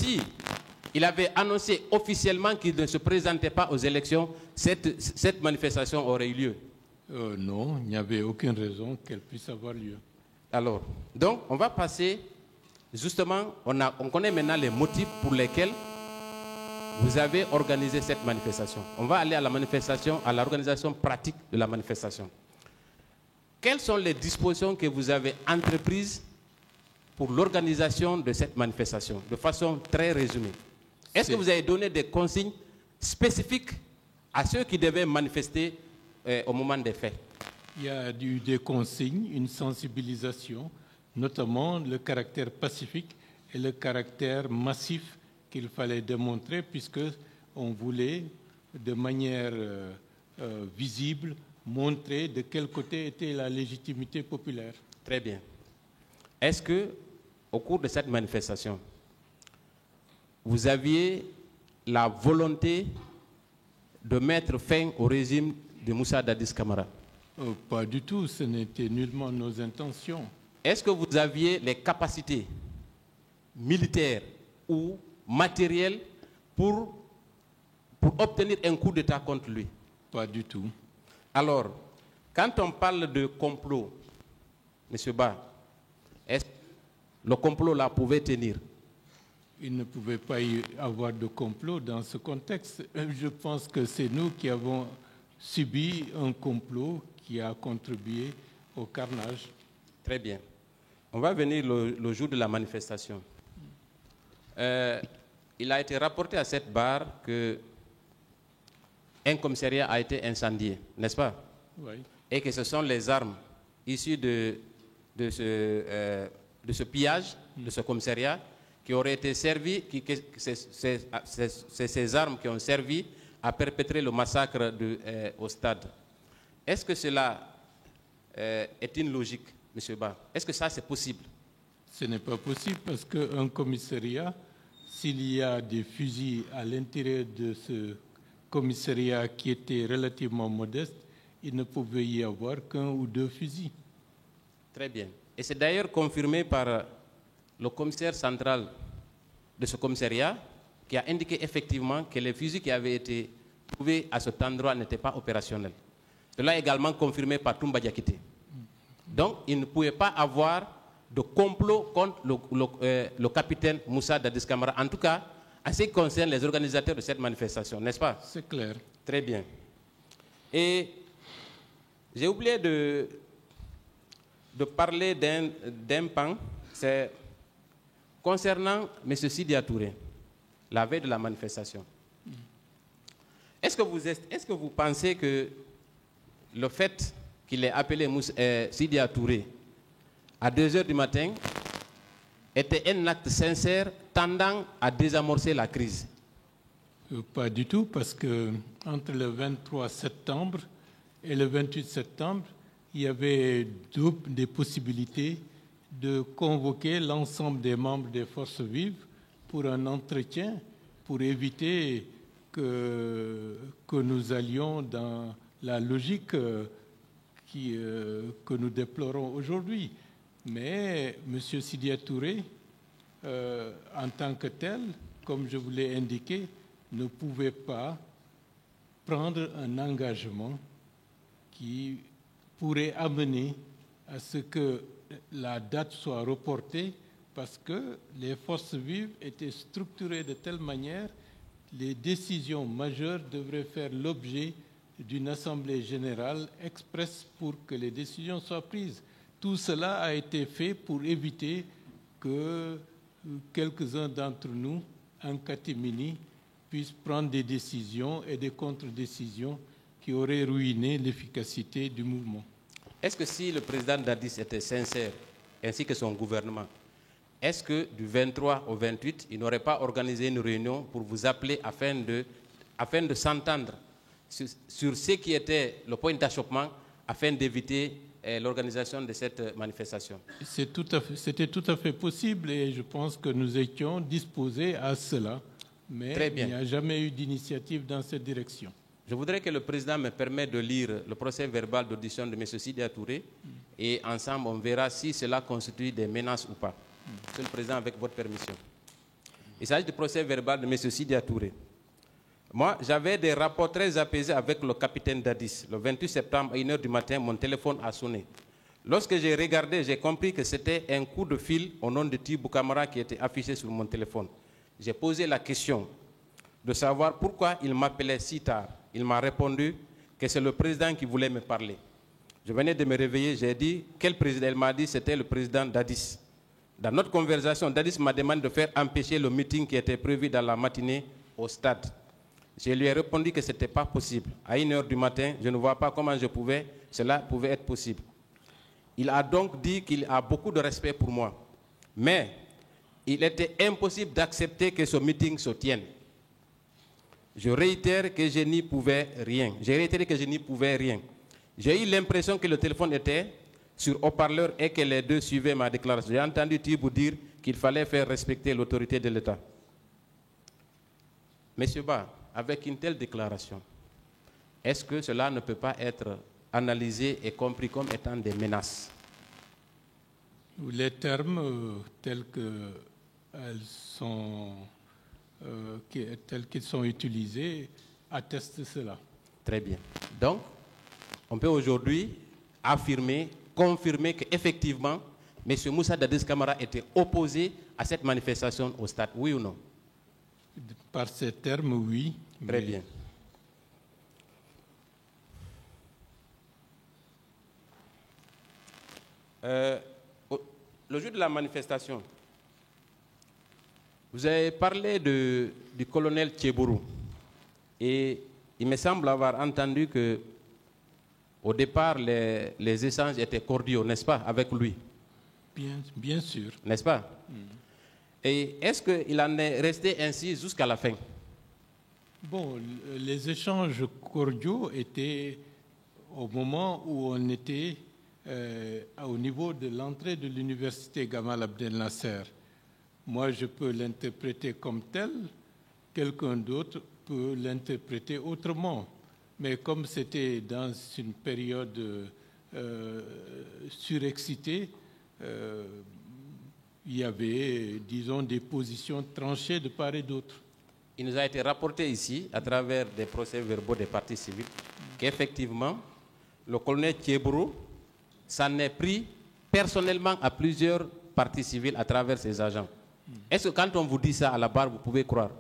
si il avait annoncé officiellement qu'il ne se présentait pas aux élections, cette manifestation aurait eu lieu? Non, il n'y avait aucune raison qu'elle puisse avoir lieu. Alors, donc, on va passer, justement, on connaît maintenant les motifs pour lesquels vous avez organisé cette manifestation. On va aller à la manifestation, à l'organisation pratique de la manifestation. Quelles sont les dispositions que vous avez entreprises pour l'organisation de cette manifestation, de façon très résumée? Est-ce que vous avez donné des consignes spécifiques à ceux qui devaient manifester au moment des faits? Il y a eu des consignes, une sensibilisation, notamment le caractère pacifique et le caractère massif qu'il fallait démontrer, puisqu'on voulait, de manière visible, montrer de quel côté était la légitimité populaire. Très bien. Est-ce que, au cours de cette manifestation, vous aviez la volonté de mettre fin au régime de Moussa Dadis Camara? Pas du tout, ce n'était nullement nos intentions. Est-ce que vous aviez les capacités militaires ou matérielles pour obtenir un coup d'État contre lui? Pas du tout. Alors, quand on parle de complot, M. Ba, est-ce que le complot là pouvait tenir? Il ne pouvait pas y avoir de complot dans ce contexte. Je pense que c'est nous qui avons subi un complot qui a contribué au carnage. Très bien. On va venir le jour de la manifestation. Il a été rapporté à cette barre qu'un commissariat a été incendié, n'est-ce pas? Oui. Et que ce sont les armes issues de ce pillage, de ce commissariat, qui auraient été servies, c'est ces armes qui ont servi à perpétrer le massacre au stade. Est-ce que cela est une logique, M. Ba? Est-ce que ça, c'est possible? Ce n'est pas possible parce qu'un commissariat, s'il y a des fusils à l'intérieur de ce commissariat qui était relativement modeste, il ne pouvait y avoir qu'un ou deux fusils. Très bien. Et c'est d'ailleurs confirmé par le commissaire central de ce commissariat qui a indiqué effectivement que les fusils qui avaient été trouvés à cet endroit n'étaient pas opérationnels. Cela est également confirmé par Toumba Diakité. Donc, il ne pouvait pas avoir de complot contre le capitaine Moussa Dadis Camara. En tout cas, en ce qui concerne les organisateurs de cette manifestation, n'est-ce pas? C'est clair. Très bien. Et j'ai oublié de parler d'un pan, c'est concernant M. Sidya Touré, la veille de la manifestation. Est-ce que vous pensez que le fait qu'il ait appelé Sidya Touré à 2 h du matin était un acte sincère tendant à désamorcer la crise? Pas du tout, parce que entre le 23 septembre et le 28 septembre, il y avait des possibilités de convoquer l'ensemble des membres des forces vives pour un entretien, pour éviter que nous allions dans la logique que nous déplorons aujourd'hui. Mais M. Sidya Touré, en tant que tel, comme je vous l'ai indiqué, ne pouvait pas prendre un engagement qui pourrait amener à ce que la date soit reportée, parce que les forces vives étaient structurées de telle manière les décisions majeures devraient faire l'objet d'une assemblée générale expresse pour que les décisions soient prises. Tout cela a été fait pour éviter que quelques-uns d'entre nous, en catimini, puissent prendre des décisions et des contre-décisions qui auraient ruiné l'efficacité du mouvement. Est-ce que si le président Dadis était sincère, ainsi que son gouvernement, est-ce que du 23 au 28, il n'aurait pas organisé une réunion pour vous appeler afin de s'entendre sur ce qui était le point d'achoppement, afin d'éviter l'organisation de cette manifestation? C'était tout à fait possible et je pense que nous étions disposés à cela, mais il n'y a jamais eu d'initiative dans cette direction. Je voudrais que le président me permette de lire le procès verbal d'audition de M. Sidya Touré et ensemble on verra si cela constitue des menaces ou pas. Monsieur le Président, avec votre permission. Il s'agit du procès verbal de M. Sidya Touré. Moi, j'avais des rapports très apaisés avec le capitaine Dadis. Le 28 septembre, à 1h du matin, mon téléphone a sonné. Lorsque j'ai regardé, j'ai compris que c'était un coup de fil au nom de Tibou Camara qui était affiché sur mon téléphone. J'ai posé la question de savoir pourquoi il m'appelait si tard. Il m'a répondu que c'est le président qui voulait me parler. Je venais de me réveiller, j'ai dit, quel président? Il m'a dit que c'était le président Dadis. Dans notre conversation, Dadis m'a demandé de faire empêcher le meeting qui était prévu dans la matinée au stade. Je lui ai répondu que ce n'était pas possible. À 1h du matin, je ne vois pas comment cela pouvait être possible. Il a donc dit qu'il a beaucoup de respect pour moi. Mais il était impossible d'accepter que ce meeting se tienne. Je réitère que je n'y pouvais rien. J'ai eu l'impression que le téléphone était sur haut-parleur et que les deux suivaient ma déclaration. J'ai entendu Tibou dire qu'il fallait faire respecter l'autorité de l'État. Monsieur Ba, avec une telle déclaration, est-ce que cela ne peut pas être analysé et compris comme étant des menaces? Les termes tels qu'ils sont utilisés attestent cela. Très bien. Donc, on peut aujourd'hui confirmer qu'effectivement, M. Moussa Dadis Camara était opposé à cette manifestation au stade, oui ou non? Par ces termes, oui. Très bien. Le jour de la manifestation, vous avez parlé du colonel Tchebourou. Et il me semble avoir entendu que au départ, les échanges étaient cordiaux, n'est-ce pas, avec lui? Bien sûr. N'est-ce pas? Et est-ce qu'il en est resté ainsi jusqu'à la fin? Bon, les échanges cordiaux étaient au moment où on était au niveau de l'entrée de l'université Gamal Abdel Nasser. Moi, je peux l'interpréter comme tel, quelqu'un d'autre peut l'interpréter autrement. Mais comme c'était dans une période surexcitée, il y avait, disons, des positions tranchées de part et d'autre. Il nous a été rapporté ici, à travers des procès-verbaux des parties civiles, qu'effectivement, le colonel Tchebourou s'en est pris personnellement à plusieurs parties civiles à travers ses agents. Est-ce que quand on vous dit ça à la barre, vous pouvez croire?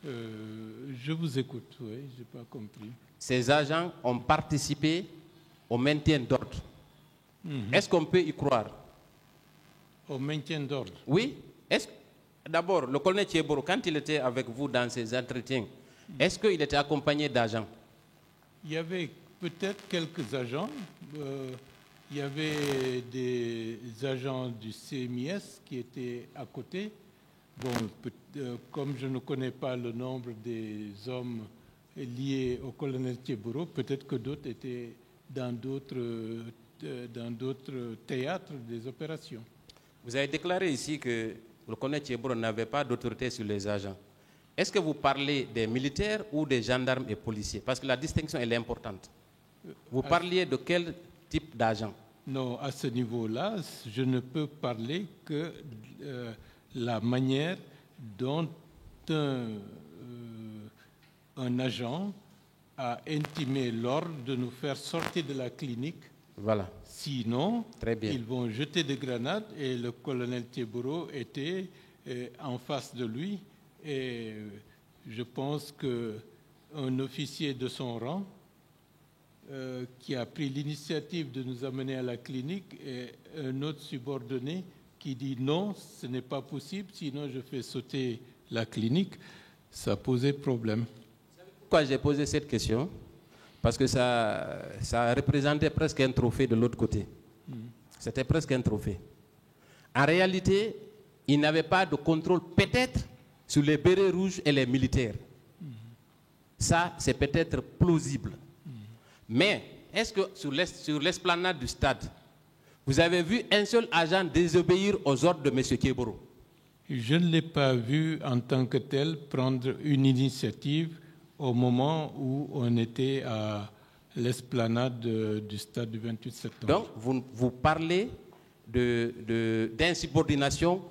Je vous écoute, oui, je n'ai pas compris. Ces agents ont participé au maintien d'ordre. Est-ce qu'on peut y croire? Au maintien d'ordre? Oui. D'abord, le colonel Tchebourou, quand il était avec vous dans ces entretiens, est-ce qu'il était accompagné d'agents? Il y avait peut-être quelques agents. Il y avait des agents du CMIS qui étaient à côté. Bon, comme je ne connais pas le nombre des hommes liés au colonel Tchebourou, peut-être que d'autres étaient dans d'autres théâtres des opérations. Vous avez déclaré ici que le colonel Tchebourou n'avait pas d'autorité sur les agents. Est-ce que vous parlez des militaires ou des gendarmes et policiers? Parce que la distinction, elle est importante. Vous parliez de quel type d'agent? Non, à ce niveau-là, je ne peux parler que la manière dont un agent a intimé l'ordre de nous faire sortir de la clinique. Voilà. Sinon, très bien, ils vont jeter des grenades et le colonel Tchebourou était en face de lui. Et je pense qu'un officier de son rang qui a pris l'initiative de nous amener à la clinique et un autre subordonné qui dit non, ce n'est pas possible, sinon je fais sauter la clinique, ça posait problème. Vous savez pourquoi j'ai posé cette question? Parce que ça représentait presque un trophée de l'autre côté. C'était presque un trophée. En réalité, il n'avait pas de contrôle peut-être sur les bérets rouges et les militaires. Ça, c'est peut-être plausible. Mais est-ce que sur l'esplanade du stade, vous avez vu un seul agent désobéir aux ordres de M. Tchebourou? Je ne l'ai pas vu en tant que tel prendre une initiative au moment où on était à l'esplanade du stade du 28 septembre. Donc, vous parlez d'insubordination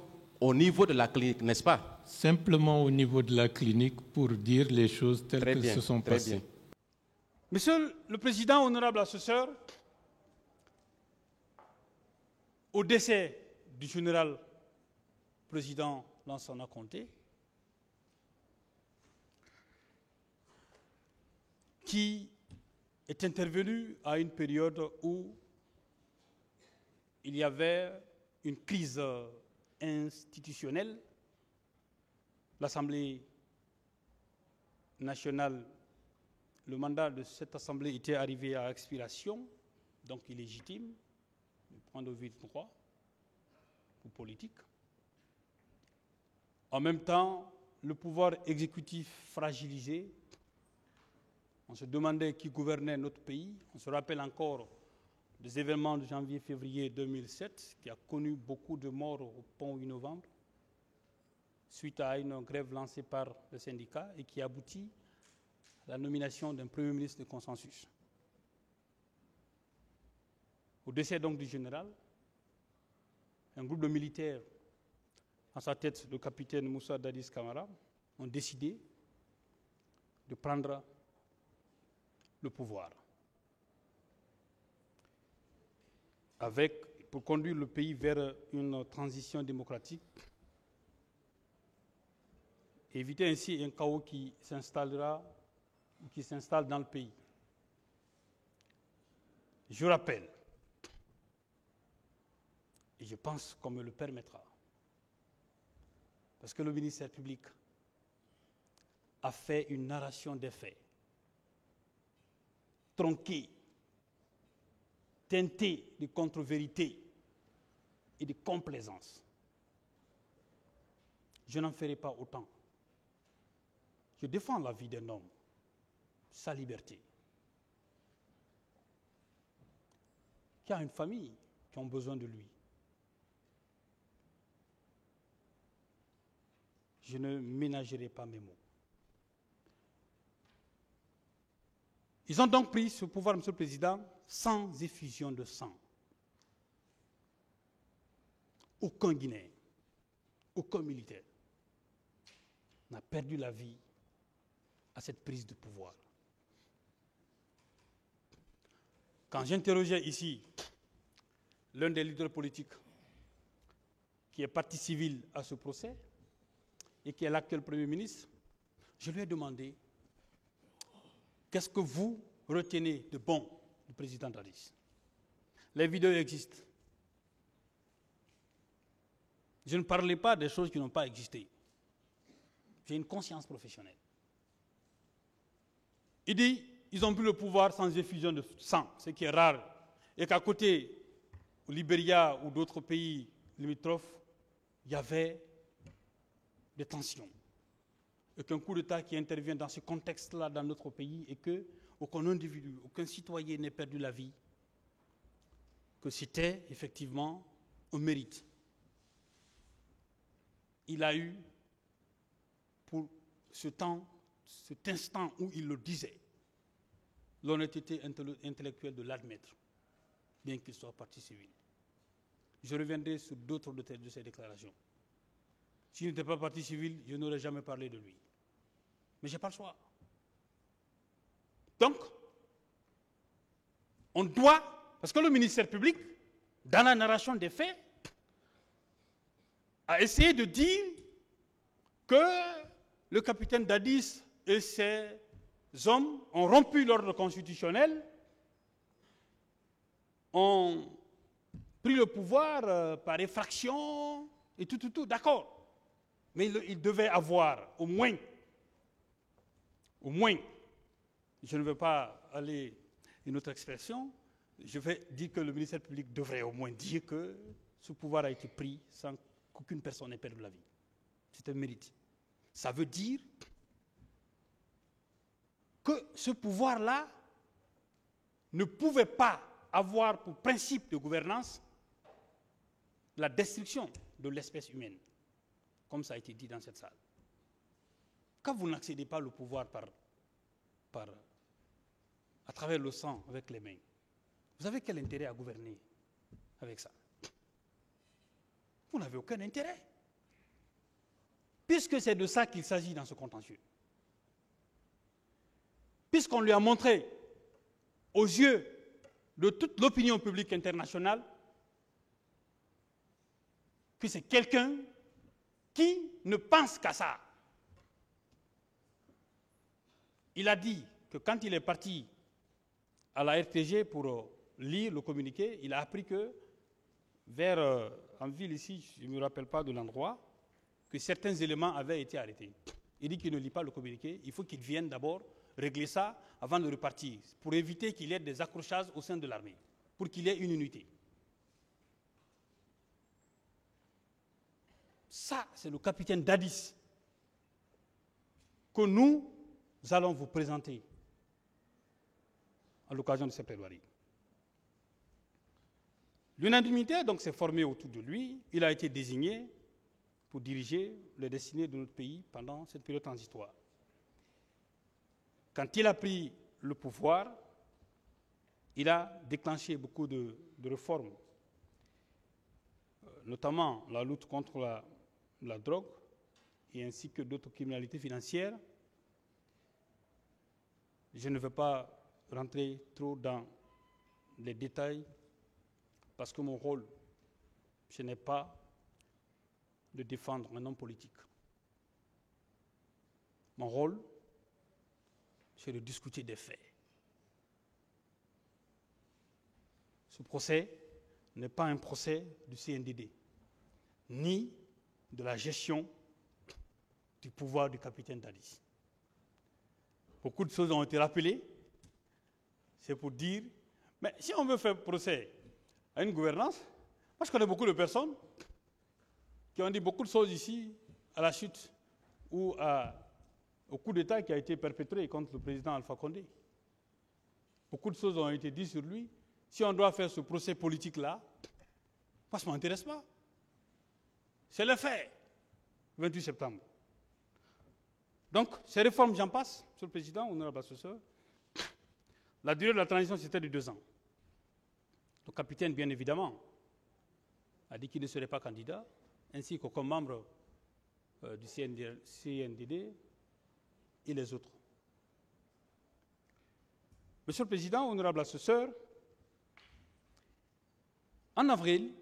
au niveau de la clinique, n'est-ce pas? Simplement au niveau de la clinique pour dire les choses telles Très qu'elles bien, se sont très passées. bien. Monsieur le Président, honorable assesseur, au décès du général président Lansana Conté, qui est intervenu à une période où il y avait une crise institutionnelle. L'Assemblée nationale, le mandat de cette Assemblée était arrivé à expiration, donc illégitime, point de vue droit ou politique. En même temps, le pouvoir exécutif fragilisé. On se demandait qui gouvernait notre pays. On se rappelle encore des événements de janvier-février 2007 qui a connu beaucoup de morts au pont 8 novembre suite à une grève lancée par le syndicat et qui aboutit à la nomination d'un Premier ministre de consensus. Au décès donc du général, un groupe de militaires, à sa tête le capitaine Moussa Dadis Camara, ont décidé de prendre le pouvoir, pour conduire le pays vers une transition démocratique, et éviter ainsi un chaos qui s'installe dans le pays. Je rappelle, et je pense qu'on me le permettra, parce que le ministère public a fait une narration des faits tronquée, teintée de contre-vérité et de complaisance. Je n'en ferai pas autant. Je défends la vie d'un homme, sa liberté, qui a une famille qui a besoin de lui. Je ne ménagerai pas mes mots. Ils ont donc pris ce pouvoir, Monsieur le Président, sans effusion de sang. Aucun Guinéen, aucun militaire n'a perdu la vie à cette prise de pouvoir. Quand j'interrogeais ici l'un des leaders politiques qui est partie civile à ce procès et qui est l'actuel Premier ministre, je lui ai demandé qu'est-ce que vous retenez de bon du président Dadis. Les vidéos existent. Je ne parlais pas des choses qui n'ont pas existé. J'ai une conscience professionnelle. Il dit, ils ont pris le pouvoir sans effusion de sang, ce qui est rare. Et qu'à côté, au Libéria ou d'autres pays limitrophes, il y avait des tensions. Et qu'un coup d'État qui intervient dans ce contexte-là dans notre pays et qu'aucun individu, aucun citoyen n'ait perdu la vie, que c'était effectivement un mérite. Il a eu, pour cet instant où il le disait, l'honnêteté intellectuelle de l'admettre, bien qu'il soit partie civile. Je reviendrai sur d'autres de ces déclarations. S'il n'était pas partie civile, je n'aurais jamais parlé de lui. Mais je n'ai pas le choix. Donc, on doit, parce que le ministère public, dans la narration des faits, a essayé de dire que le capitaine Dadis et ses hommes ont rompu l'ordre constitutionnel, ont pris le pouvoir par effraction et tout, d'accord. Mais il devait avoir au moins, je ne veux pas aller une autre expression, je vais dire que le ministère public devrait au moins dire que ce pouvoir a été pris sans qu'aucune personne n'ait perdu la vie. C'est un mérite. Ça veut dire que ce pouvoir-là ne pouvait pas avoir pour principe de gouvernance la destruction de l'espèce humaine, comme ça a été dit dans cette salle. Quand vous n'accédez pas au pouvoir à travers le sang, avec les mains, vous avez quel intérêt à gouverner avec ça? Vous n'avez aucun intérêt. puisque c'est de ça qu'il s'agit dans ce contentieux, puisqu'on lui a montré aux yeux de toute l'opinion publique internationale que c'est quelqu'un qui ne pense qu'à ça. Il a dit que quand il est parti à la RTG pour lire le communiqué, il a appris que vers, en ville ici, je ne me rappelle pas de l'endroit, que certains éléments avaient été arrêtés. Il dit qu'il ne lit pas le communiqué, il faut qu'il vienne d'abord régler ça avant de repartir, pour éviter qu'il y ait des accrochages au sein de l'armée, pour qu'il y ait une unité. Ça, c'est le capitaine Dadis que nous allons vous présenter à l'occasion de cette plaidoirie. L'unanimité donc s'est formée autour de lui. Il a été désigné pour diriger les destinées de notre pays pendant cette période transitoire. Quand il a pris le pouvoir, il a déclenché beaucoup de réformes, notamment la lutte contre la drogue et ainsi que d'autres criminalités financières. Je ne vais pas rentrer trop dans les détails parce que mon rôle, ce n'est pas de défendre un homme politique. Mon rôle, c'est de discuter des faits. Ce procès n'est pas un procès du CNDD, ni de la gestion du pouvoir du capitaine Dadis. Beaucoup de choses ont été rappelées. C'est pour dire, mais si on veut faire procès à une gouvernance, moi je connais beaucoup de personnes qui ont dit beaucoup de choses ici à la chute ou au coup d'État qui a été perpétré contre le président Alpha Condé. Beaucoup de choses ont été dites sur lui. Si on doit faire ce procès politique-là, moi ça ne m'intéresse pas. C'est le fait, 28 septembre. Donc, ces réformes, j'en passe, Monsieur le Président, honorable assesseur. La durée de la transition, c'était de 2 ans. Le capitaine, bien évidemment, a dit qu'il ne serait pas candidat, ainsi qu'aucun membre du CNDD et les autres. Monsieur le Président, honorable assesseur, en avril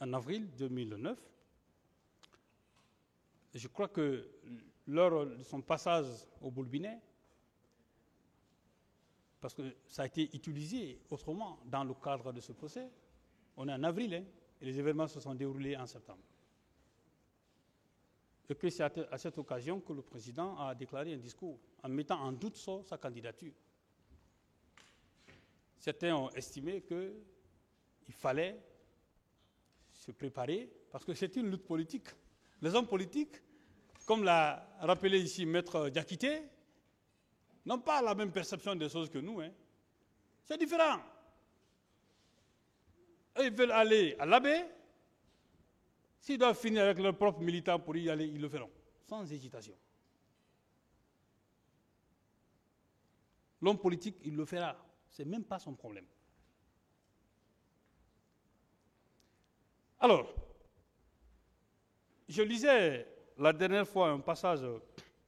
2009, je crois que lors de son passage au Boulbinet, parce que ça a été utilisé autrement dans le cadre de ce procès, on est en avril, et les événements se sont déroulés en septembre. Et que c'est à cette occasion que le président a déclaré un discours en mettant en doute sa candidature. Certains ont estimé qu'il fallait se préparer parce que c'est une lutte politique. Les hommes politiques, comme l'a rappelé ici Maître Diakité, n'ont pas la même perception des choses que nous. C'est différent. Eux, ils veulent aller à l'abbé. S'ils doivent finir avec leurs propres militants pour y aller, ils le feront, sans hésitation. L'homme politique, il le fera. Ce n'est même pas son problème. Alors, je lisais la dernière fois un passage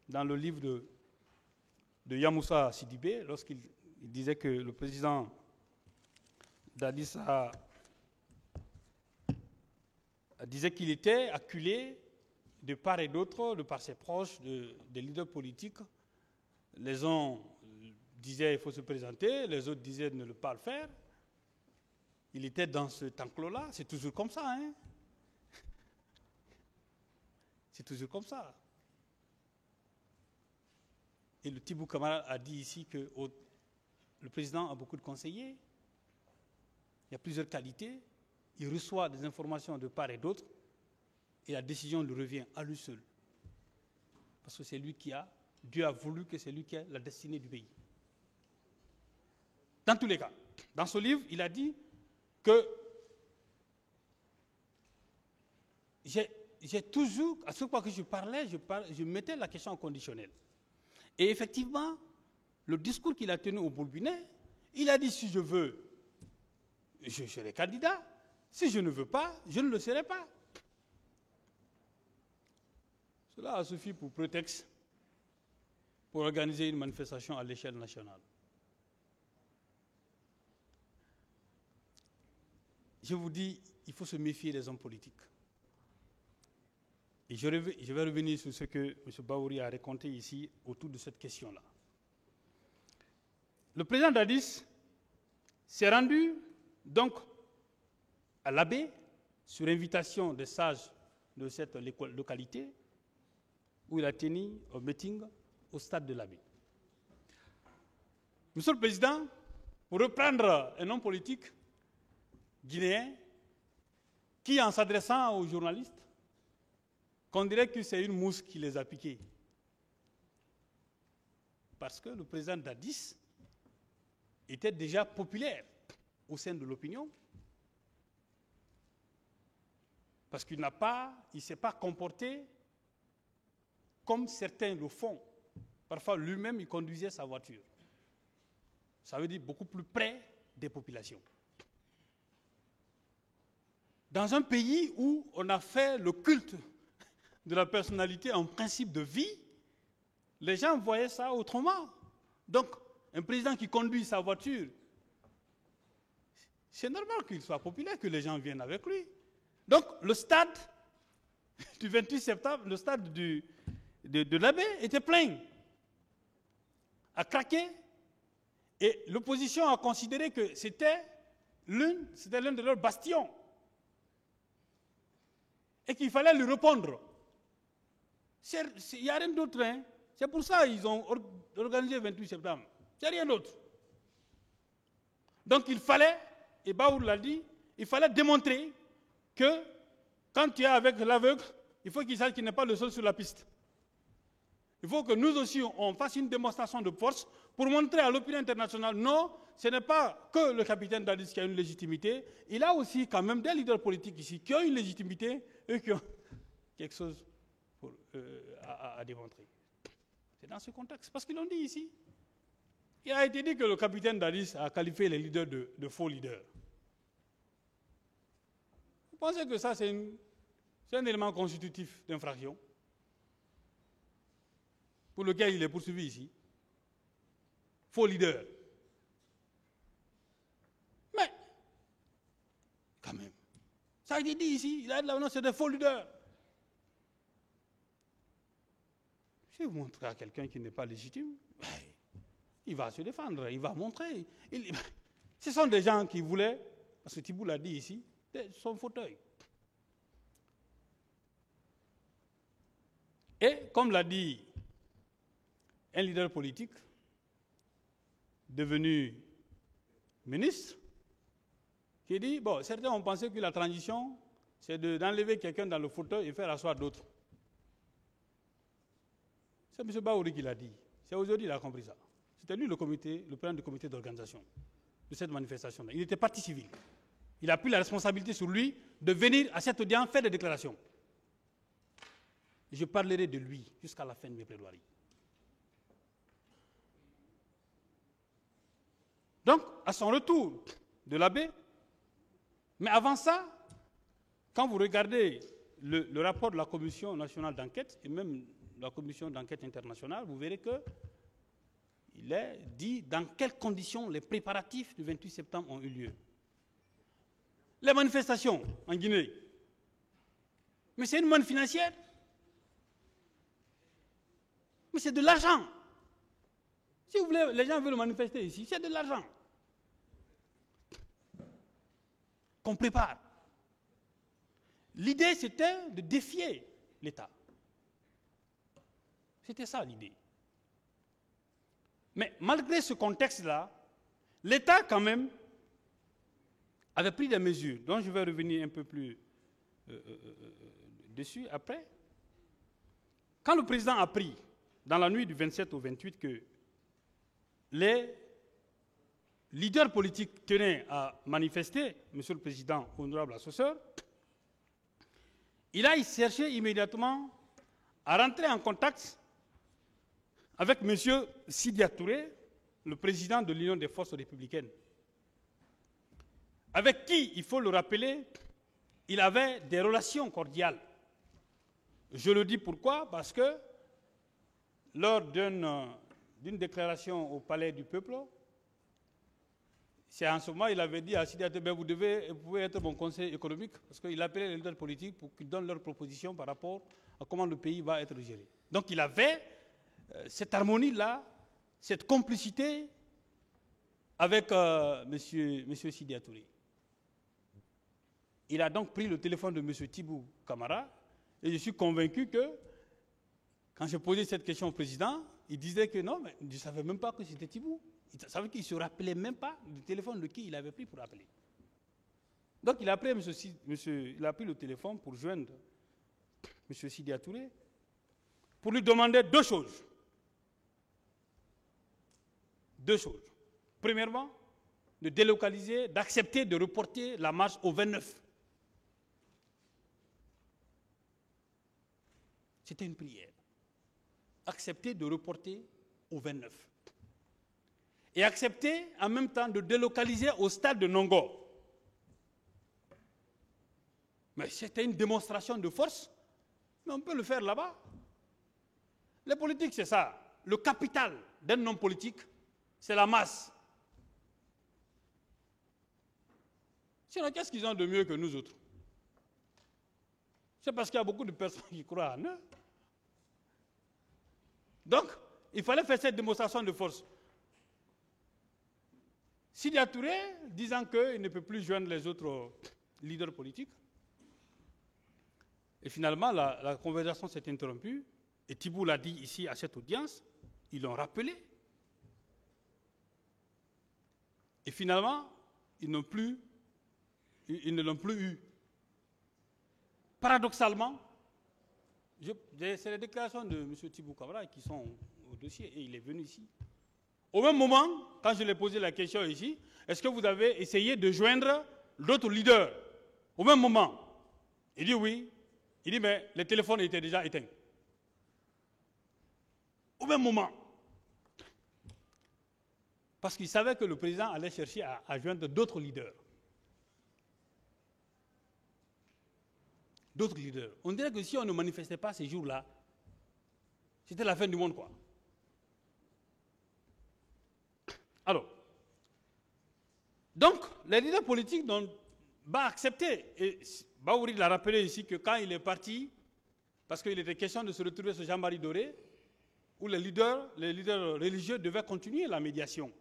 dans le livre de Yamoussa Sidibé, lorsqu'il disait que le président Dadis disait qu'il était acculé de part et d'autre, de par ses proches, des leaders politiques. Les uns disaient qu'il faut se présenter, les autres disaient de ne pas le faire. Il était dans ce enclos-là, c'est toujours comme ça. C'est toujours comme ça. Et le Tibou Kamara a dit ici que le président a beaucoup de conseillers, il y a plusieurs qualités, il reçoit des informations de part et d'autre, et la décision lui revient à lui seul. Parce que c'est lui Dieu a voulu que c'est lui qui a la destinée du pays. Dans tous les cas, dans ce livre, il a dit que j'ai toujours, à chaque fois que je parlais, je mettais la question conditionnelle. Et effectivement, le discours qu'il a tenu au Boulbinet, il a dit si je veux, je serai candidat. Si je ne veux pas, je ne le serai pas. Cela a suffi pour prétexte pour organiser une manifestation à l'échelle nationale. Je vous dis, il faut se méfier des hommes politiques. Et je vais revenir sur ce que M. Bahouri a raconté ici autour de cette question-là. Le président Dadis s'est rendu donc à l'Abbé sur invitation des sages de cette localité où il a tenu un meeting au stade de l'Abbé. Monsieur le Président, pour reprendre un homme politique guinéen qui, en s'adressant aux journalistes, qu'on dirait que c'est une mousse qui les a piqués. Parce que le président Dadis était déjà populaire au sein de l'opinion, parce qu'il ne s'est pas comporté comme certains le font. Parfois, lui-même, il conduisait sa voiture. Ça veut dire beaucoup plus près des populations. Dans un pays où on a fait le culte de la personnalité en principe de vie, les gens voyaient ça autrement. Donc, un président qui conduit sa voiture, c'est normal qu'il soit populaire, que les gens viennent avec lui. Donc, le stade du 28 septembre, le stade de l'Abbé était plein, a craqué, et l'opposition a considéré que c'était l'un de leurs bastions, et qu'il fallait lui répondre. Il n'y a rien d'autre. Hein. C'est pour ça qu'ils ont organisé le 28 septembre. C'est rien d'autre. Donc il fallait, et Bahour l'a dit, il fallait démontrer que quand tu es avec l'aveugle, il faut qu'il sache qu'il n'est pas le seul sur la piste. Il faut que nous aussi, on fasse une démonstration de force pour montrer à l'opinion internationale, non, ce n'est pas que le capitaine Dadis qui a une légitimité, il a aussi quand même des leaders politiques ici qui ont une légitimité et qui ont quelque chose à démontrer. C'est dans ce contexte. Parce qu'ils l'ont dit ici. Il a été dit que le capitaine Dadis a qualifié les leaders de faux leaders. Vous pensez que ça, c'est un élément constitutif d'infraction pour lequel il est poursuivi ici? Faux leader. Mais, quand même, ça a été dit ici, il a dit c'est des faux leaders. Si vous montrez à quelqu'un qui n'est pas légitime, il va se défendre, il va montrer. Ce sont des gens qui voulaient, parce que Thibault l'a dit ici, son fauteuil. Et comme l'a dit un leader politique devenu ministre, qui dit, bon, certains ont pensé que la transition, c'est d'enlever quelqu'un dans le fauteuil et faire asseoir d'autres. C'est M. Bahouri qui l'a dit. C'est aujourd'hui qu'il a compris ça. C'était lui le président du comité d'organisation de cette manifestation-là. Il était partie civile. Il a pris la responsabilité sur lui de venir à cette audience faire des déclarations. Je parlerai de lui jusqu'à la fin de mes plaidoiries. Donc, à son retour de l'Abbé, mais avant ça, quand vous regardez le rapport de la Commission nationale d'enquête et même la Commission d'enquête internationale, vous verrez qu'il est dit dans quelles conditions les préparatifs du 28 septembre ont eu lieu. Les manifestations en Guinée, mais c'est une manne financière. Mais c'est de l'argent. Si vous voulez, les gens veulent manifester ici, c'est de l'argent qu'on prépare. L'idée, c'était de défier l'État. C'était ça l'idée. Mais malgré ce contexte-là, l'État, quand même, avait pris des mesures, dont je vais revenir un peu plus dessus après. Quand le président a pris, dans la nuit du 27 au 28, que les leaders politiques tenaient à manifester, Monsieur le Président, honorable assesseur, il a cherché immédiatement à rentrer en contact avec M. Sidya Touré, le président de l'Union des forces républicaines, avec qui, il faut le rappeler, il avait des relations cordiales. Je le dis pourquoi? Parce que lors d'une déclaration au Palais du Peuple, c'est en ce moment il avait dit à Sidi Touré, vous pouvez être mon conseil économique, parce qu'il appelait les leaders politiques pour qu'ils donnent leurs propositions par rapport à comment le pays va être géré. Donc il avait cette harmonie-là, cette complicité avec monsieur Sidi Touré. Il a donc pris le téléphone de M. Tibou Camara, et je suis convaincu que, quand j'ai posé cette question au président, il disait que non, mais je ne savais même pas que c'était Tibou. Ça veut dire qu'il ne se rappelait même pas du téléphone de qui il avait pris pour appeler. Donc il a pris, il a pris le téléphone pour joindre M. Sidi Touré, pour lui demander deux choses. Deux choses. Premièrement, de délocaliser, d'accepter de reporter la marche au 29. C'était une prière. Accepter de reporter au 29. Et accepter en même temps de délocaliser au stade de Nongo. Mais c'était une démonstration de force, mais on peut le faire là-bas. Les politiques, c'est ça. Le capital d'un homme politique, c'est la masse. Sinon, qu'est-ce qu'ils ont de mieux que nous autres? C'est parce qu'il y a beaucoup de personnes qui croient en eux. Donc, il fallait faire cette démonstration de force. Sidi Touré, disant qu'il ne peut plus joindre les autres leaders politiques, et finalement, la conversation s'est interrompue, et Tibou l'a dit ici à cette audience, ils l'ont rappelé, et finalement, ils ne l'ont plus eu. Paradoxalement, c'est les déclarations de M. Tibou Camara qui sont au dossier, et il est venu ici. Au même moment, quand je lui ai posé la question ici, est-ce que vous avez essayé de joindre d'autres leaders? Au même moment, il dit oui. Il dit mais le téléphone était déjà éteint. Au même moment. Parce qu'il savait que le président allait chercher à joindre d'autres leaders. D'autres leaders. On dirait que si on ne manifestait pas ces jours-là, c'était la fin du monde, quoi. Alors, donc, les leaders politiques n'ont pas accepté. Et Baouri l'a rappelé ici que quand il est parti, parce qu'il était question de se retrouver sur Jean-Marie Doré, où les leaders religieux devaient continuer la médiation.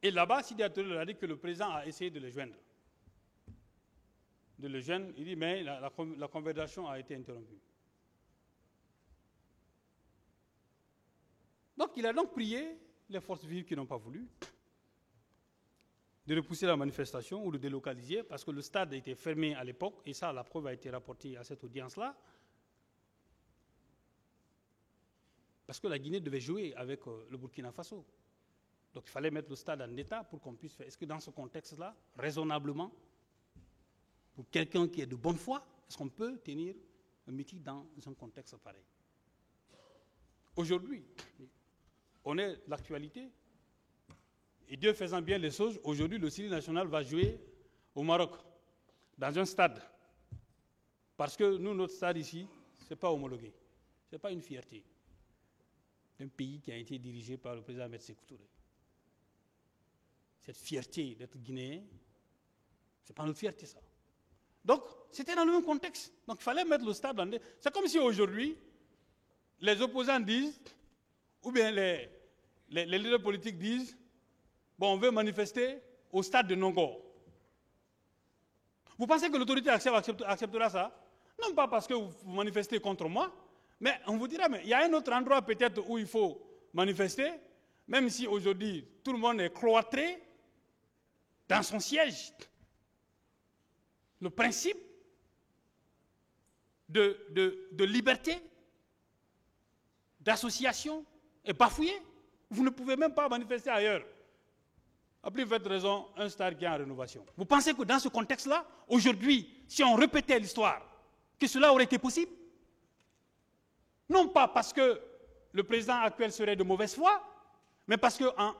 Et là-bas, Sidi Touré a dit que le président a essayé de les joindre. Il dit, mais la conversation a été interrompue. Donc, il a donc prié les forces vives qui n'ont pas voulu de repousser la manifestation ou de délocaliser, parce que le stade était fermé à l'époque, et ça, la preuve a été rapportée à cette audience-là, parce que la Guinée devait jouer avec le Burkina Faso. Donc il fallait mettre le stade en état pour qu'on puisse faire. Est-ce que dans ce contexte-là, raisonnablement, pour quelqu'un qui est de bonne foi, est-ce qu'on peut tenir un meeting dans un contexte pareil? Aujourd'hui, on est l'actualité. Et Dieu faisant bien les choses, aujourd'hui, le Syrie national va jouer au Maroc, dans un stade. Parce que nous, notre stade ici, ce n'est pas homologué. Ce n'est pas une fierté d'un pays qui a été dirigé par le président Ahmed Sékou Touré. Cette fierté d'être guinéen, ce n'est pas notre fierté, ça. Donc, c'était dans le même contexte. Donc, il fallait mettre le stade dans... C'est comme si aujourd'hui, les opposants disent, ou bien les leaders politiques disent, bon, on veut manifester au stade de Nongo. Vous pensez que l'autorité acceptera ça? Non pas parce que vous manifestez contre moi, mais on vous dira, mais il y a un autre endroit peut-être où il faut manifester, même si aujourd'hui tout le monde est cloîtré dans son siège. Le principe de liberté, d'association est bafoué. Vous ne pouvez même pas manifester ailleurs. À plus forte raison, un stade qui est en rénovation. Vous pensez que dans ce contexte-là, aujourd'hui, si on répétait l'histoire, que cela aurait été possible? Non pas parce que le président actuel serait de mauvaise foi, mais parce qu'un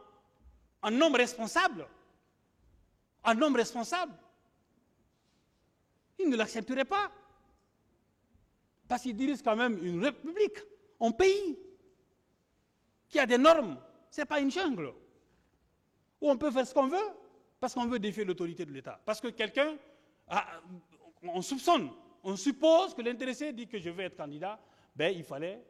homme responsable, il ne l'accepterait pas. Parce qu'il dirige quand même une république, un pays qui a des normes. Ce n'est pas une jungle où on peut faire ce qu'on veut parce qu'on veut défier l'autorité de l'État. Parce que quelqu'un, on soupçonne, on suppose que l'intéressé dit que je vais être candidat, ben il fallait...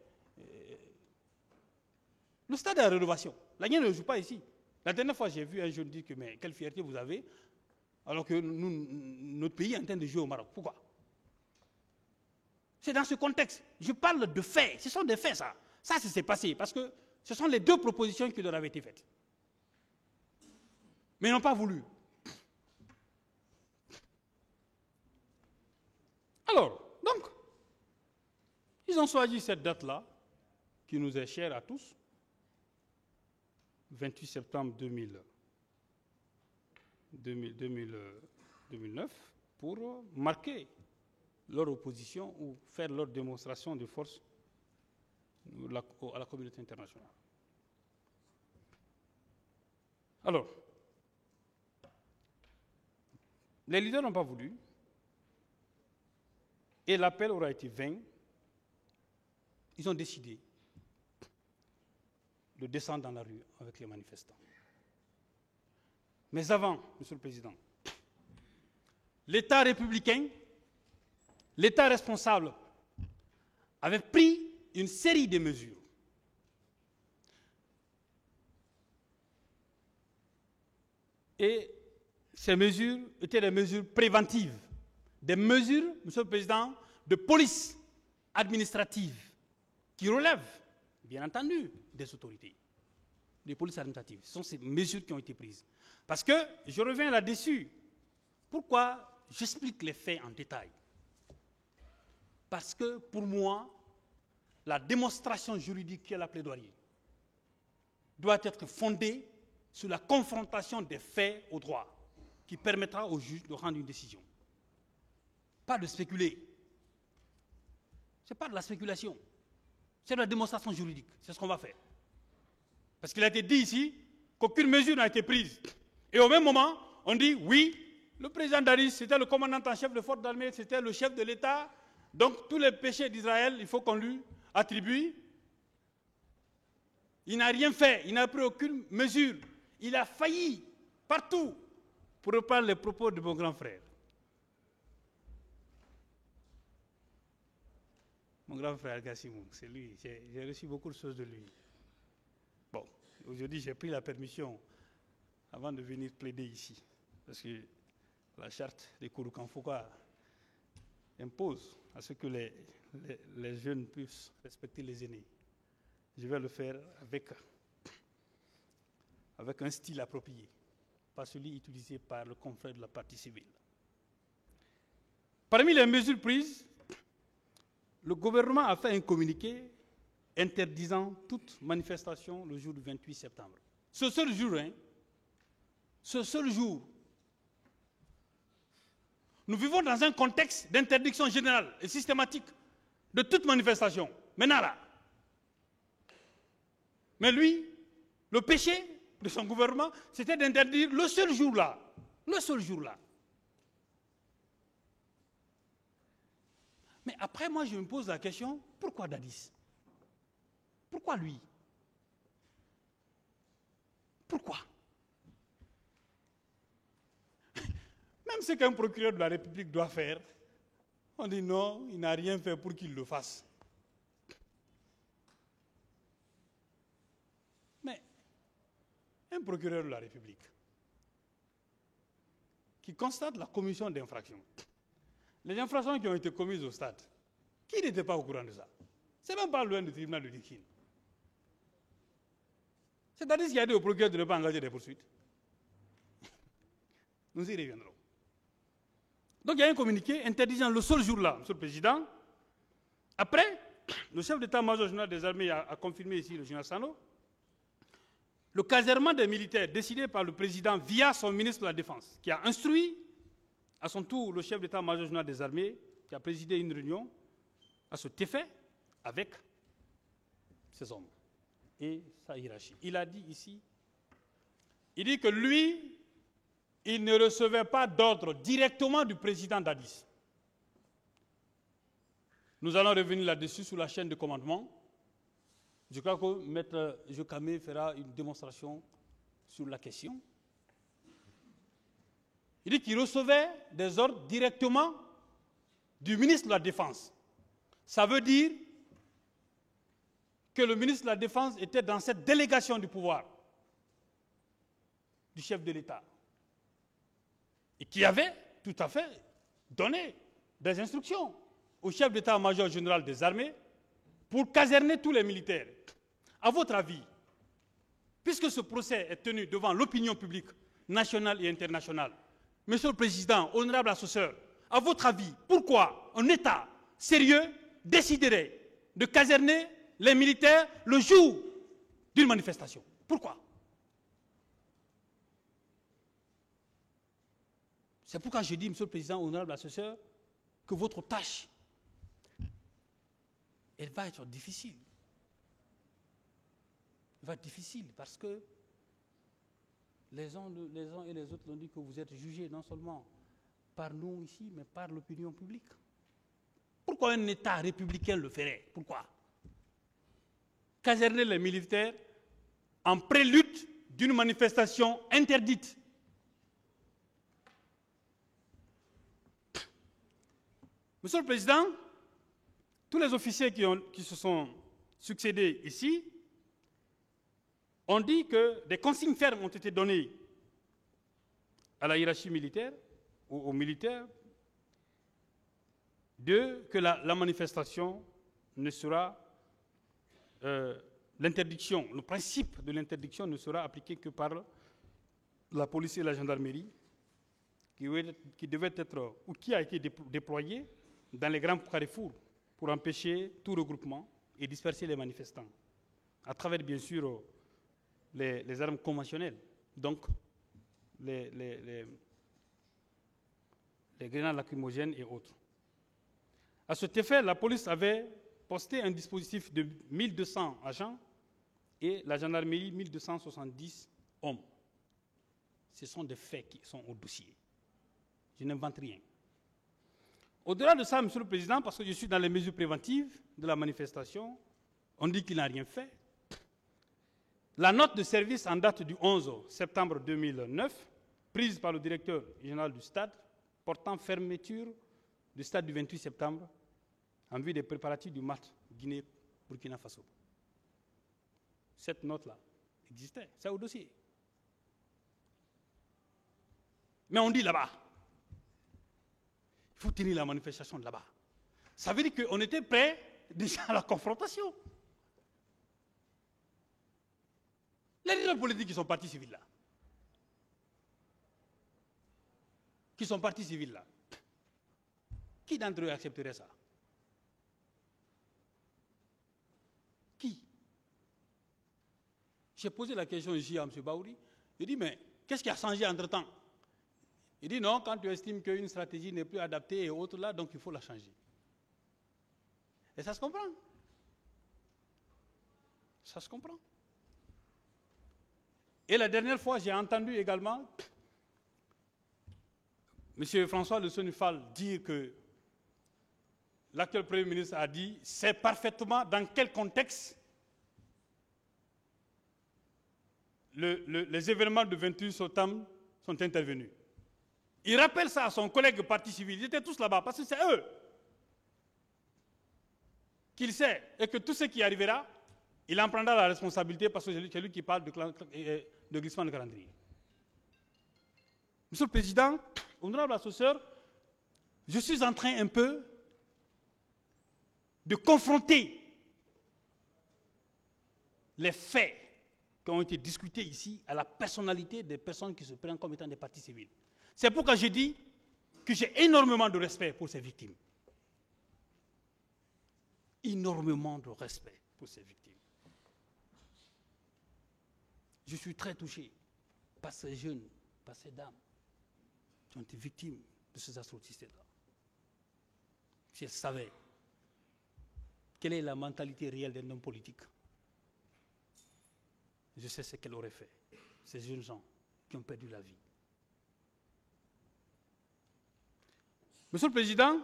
Le stade de la rénovation. La guerre ne joue pas ici. La dernière fois, j'ai vu un jeune dire que mais quelle fierté vous avez, alors que notre pays est en train de jouer au Maroc. Pourquoi? C'est dans ce contexte. Je parle de faits. Ce sont des faits, ça. Ça, c'est passé. Parce que ce sont les deux propositions qui leur avaient été faites. Mais ils n'ont pas voulu. Alors, donc, ils ont choisi cette date-là, qui nous est chère à tous, 28 septembre 2009, pour marquer leur opposition ou faire leur démonstration de force à la communauté internationale. Alors, les leaders n'ont pas voulu et l'appel aura été vain. Ils ont décidé de descendre dans la rue avec les manifestants. Mais avant, Monsieur le Président, l'État républicain, l'État responsable, avait pris une série de mesures. Et ces mesures étaient des mesures préventives, des mesures, Monsieur le Président, de police administrative qui relèvent, bien entendu, des autorités, des polices administratives. Ce sont ces mesures qui ont été prises. Parce que, je reviens là-dessus, pourquoi j'explique les faits en détail? Parce que, pour moi, la démonstration juridique qui est la plaidoirie doit être fondée sur la confrontation des faits au droit, qui permettra au juge de rendre une décision. Pas de spéculer. Ce n'est pas de la spéculation. C'est de la démonstration juridique. C'est ce qu'on va faire. Parce qu'il a été dit ici qu'aucune mesure n'a été prise. Et au même moment, on dit oui, le président Daris, c'était le commandant en chef de force d'armée, c'était le chef de l'État. Donc tous les péchés d'Israël, il faut qu'on lui attribue. Il n'a rien fait, il n'a pris aucune mesure. Il a failli partout, pour reprendre les propos de mon grand frère. Mon grand frère Gassimou, c'est lui, j'ai reçu beaucoup de choses de lui. Bon, aujourd'hui j'ai pris la permission avant de venir plaider ici, parce que la charte des Kouroukan-Fouka impose à ce que les jeunes puissent respecter les aînés. Je vais le faire avec un style approprié, pas celui utilisé par le confrère de la partie civile. Parmi les mesures prises, le gouvernement a fait un communiqué interdisant toute manifestation le jour du 28 septembre. Ce seul jour, nous vivons dans un contexte d'interdiction générale et systématique de toute manifestation. Maintenant là. Mais lui, le péché de son gouvernement, c'était d'interdire le seul jour-là. Le seul jour-là. Mais après, moi, je me pose la question, pourquoi Dadis? Pourquoi lui? Pourquoi? Même ce qu'un procureur de la République doit faire, on dit non, il n'a rien fait pour qu'il le fasse. Mais un procureur de la République qui constate la commission d'infractions, les infractions qui ont été commises au stade, qui n'était pas au courant de ça? C'est même pas loin du tribunal de Dikin. C'est-à-dire qu'il y a dit au procureur de ne pas engager des poursuites. Nous y reviendrons. Donc il y a un communiqué interdisant le seul jour-là, Monsieur le Président. Après, le chef d'état-major général des armées a confirmé ici, le général Sano, le casernement des militaires décidé par le président via son ministre de la Défense, qui a instruit à son tour le chef d'état-major général des armées, qui a présidé une réunion à cet effet avec ses hommes et sa hiérarchie. Il a dit ici, il dit que lui, il ne recevait pas d'ordre directement du président Dadis. Nous allons revenir là-dessus sur la chaîne de commandement. Je crois que Maître Jokamé fera une démonstration sur la question. Il dit qu'il recevait des ordres directement du ministre de la Défense. Ça veut dire que le ministre de la Défense était dans cette délégation du pouvoir du chef de l'État et qui avait tout à fait donné des instructions au chef d'état-major général des armées pour caserner tous les militaires. À votre avis, puisque ce procès est tenu devant l'opinion publique nationale et internationale, Monsieur le Président, honorable assesseur, à votre avis, pourquoi un État sérieux déciderait de caserner les militaires le jour d'une manifestation? Pourquoi? C'est pourquoi je dis, Monsieur le Président, honorable assesseur, que votre tâche, elle va être difficile. Elle va être difficile parce que les uns et les autres l'ont dit que vous êtes jugés non seulement par nous ici, mais par l'opinion publique. Pourquoi un État républicain le ferait? Pourquoi? Caserner les militaires en prélude d'une manifestation interdite. Monsieur le Président, tous les officiers qui se sont succédés ici ont dit que des consignes fermes ont été données à la hiérarchie militaire, aux militaires, que la manifestation ne sera, l'interdiction, le principe de l'interdiction ne sera appliqué que par la police et la gendarmerie, qui devait être, ou qui a été déployée dans les grands carrefours pour empêcher tout regroupement et disperser les manifestants, à travers bien sûr les armes conventionnelles, donc les grenades lacrymogènes et autres. À cet effet, la police avait posté un dispositif de 1200 agents et la gendarmerie 1270 hommes. Ce sont des faits qui sont au dossier. Je n'invente rien. Au-delà de ça, Monsieur le Président, parce que je suis dans les mesures préventives de la manifestation, on dit qu'il n'a rien fait. La note de service en date du 11 septembre 2009, prise par le directeur général du stade, portant fermeture du stade du 28 septembre en vue des préparatifs du match Guinée-Burkina Faso. Cette note-là existait, c'est au dossier. Mais on dit là-bas, il faut tenir la manifestation de là-bas. Ça veut dire qu'on était prêt déjà à la confrontation. Les leaders politiques qui sont partis civils là, qui d'entre eux accepterait ça? Qui? J'ai posé la question ici à M. Baouri. Il dit, mais qu'est-ce qui a changé entre-temps? Il dit, non, quand tu estimes qu'une stratégie n'est plus adaptée et autre là, donc il faut la changer. Et ça se comprend. Ça se comprend. Et la dernière fois, j'ai entendu également M. François Le Sonifal dire que l'actuel Premier ministre a dit, c'est parfaitement dans quel contexte les événements du 28 septembre sont intervenus. Il rappelle ça à son collègue parti civil. Ils étaient tous là-bas parce que c'est eux qu'il sait et que tout ce qui arrivera, il en prendra la responsabilité parce que c'est lui qui parle de glissement de calendrier. Monsieur le Président, honorable assesseur, je suis en train un peu de confronter les faits qui ont été discutés ici à la personnalité des personnes qui se prennent comme étant des partis civils. C'est pourquoi je dis que j'ai énormément de respect pour ces victimes. Énormément de respect pour ces victimes. Je suis très touché par ces jeunes, par ces dames qui ont été victimes de ces atrocités-là. Si elles savaient quelle est la mentalité réelle d'un homme politique, je sais ce qu'elle aurait fait. Ces jeunes gens qui ont perdu la vie. Monsieur le Président,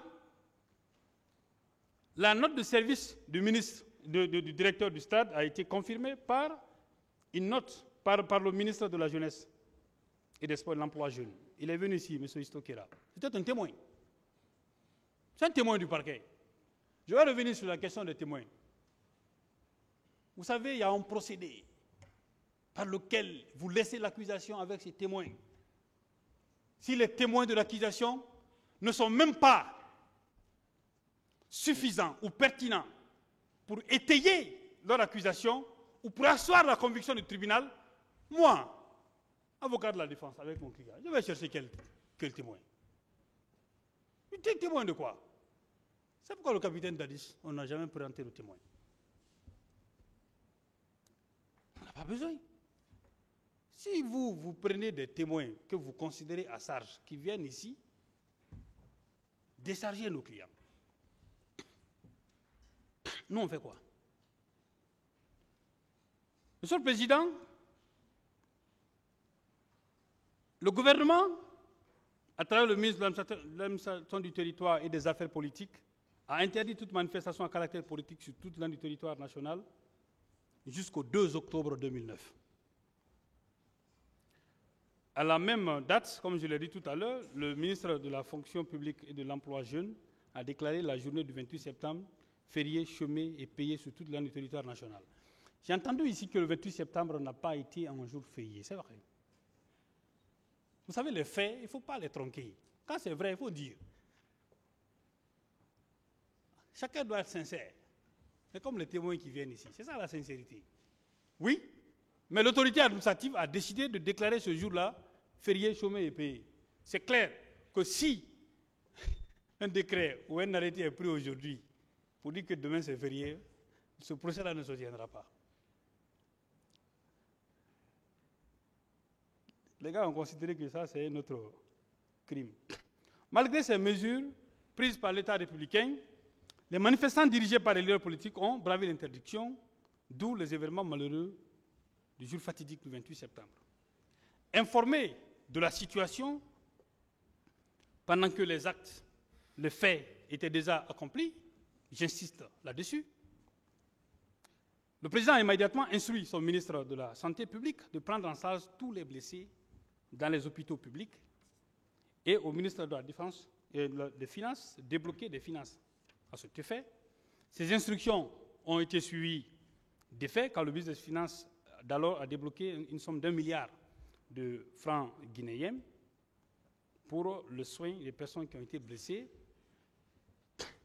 La note de service du ministre, du directeur du stade a été confirmée par une note par le ministre de la Jeunesse et des Sports et de l'Emploi jeune. Il est venu ici, M. Istokera. C'était un témoin. C'est un témoin du parquet. Je vais revenir sur la question des témoins. Vous savez, il y a un procédé par lequel vous laissez l'accusation avec ces témoins. Si les témoins de l'accusation ne sont même pas suffisants ou pertinents pour étayer leur accusation ou pour asseoir la conviction du tribunal, moi, avocat de la défense avec mon client, je vais chercher quel témoin. Témoin de quoi? C'est pourquoi le capitaine Dadis, on n'a jamais présenté le témoin. On n'a pas besoin. Si vous prenez des témoins que vous considérez à charge, qui viennent ici, déchargez nos clients. Nous, on fait quoi? Monsieur le Président, le gouvernement, à travers le ministre de l'administration du territoire et des affaires politiques, a interdit toute manifestation à caractère politique sur toute l'ensemble du territoire national jusqu'au 2 octobre 2009. À la même date, comme je l'ai dit tout à l'heure, le ministre de la fonction publique et de l'emploi jeune a déclaré la journée du 28 septembre férié, chômé et payé sur toute l'ensemble du territoire national. J'ai entendu ici que le 28 septembre n'a pas été un jour férié, c'est vrai. Vous savez, les faits, il ne faut pas les tronquer. Quand c'est vrai, il faut dire. Chacun doit être sincère. C'est comme les témoins qui viennent ici. C'est ça la sincérité. Oui, mais l'autorité administrative a décidé de déclarer ce jour-là férié, chômé et payé. C'est clair que si un décret ou un arrêté est pris aujourd'hui pour dire que demain c'est férié, ce procès-là ne se tiendra pas. Les gars ont considéré que ça, c'est notre crime. Malgré ces mesures prises par l'État républicain, les manifestants dirigés par les leaders politiques ont bravé l'interdiction, d'où les événements malheureux du jour fatidique du 28 septembre. Informés de la situation, pendant que les actes, les faits étaient déjà accomplis, j'insiste là-dessus, le président a immédiatement instruit son ministre de la Santé publique de prendre en charge tous les blessés dans les hôpitaux publics et au ministre de la Défense et des Finances débloquer des finances. À cet effet, ces instructions ont été suivies d'effet quand le ministre des Finances d'alors a débloqué une somme d'1 milliard de francs guinéens pour le soin des personnes qui ont été blessées.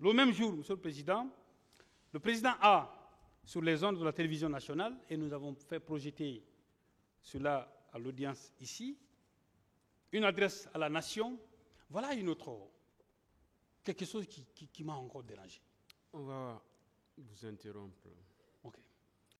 Le même jour, Monsieur le Président a, sur les ondes de la télévision nationale, et nous avons fait projeter cela à l'audience ici, une adresse à la nation. Voilà une autre, quelque chose qui m'a encore dérangé. On va vous interrompre. Ok.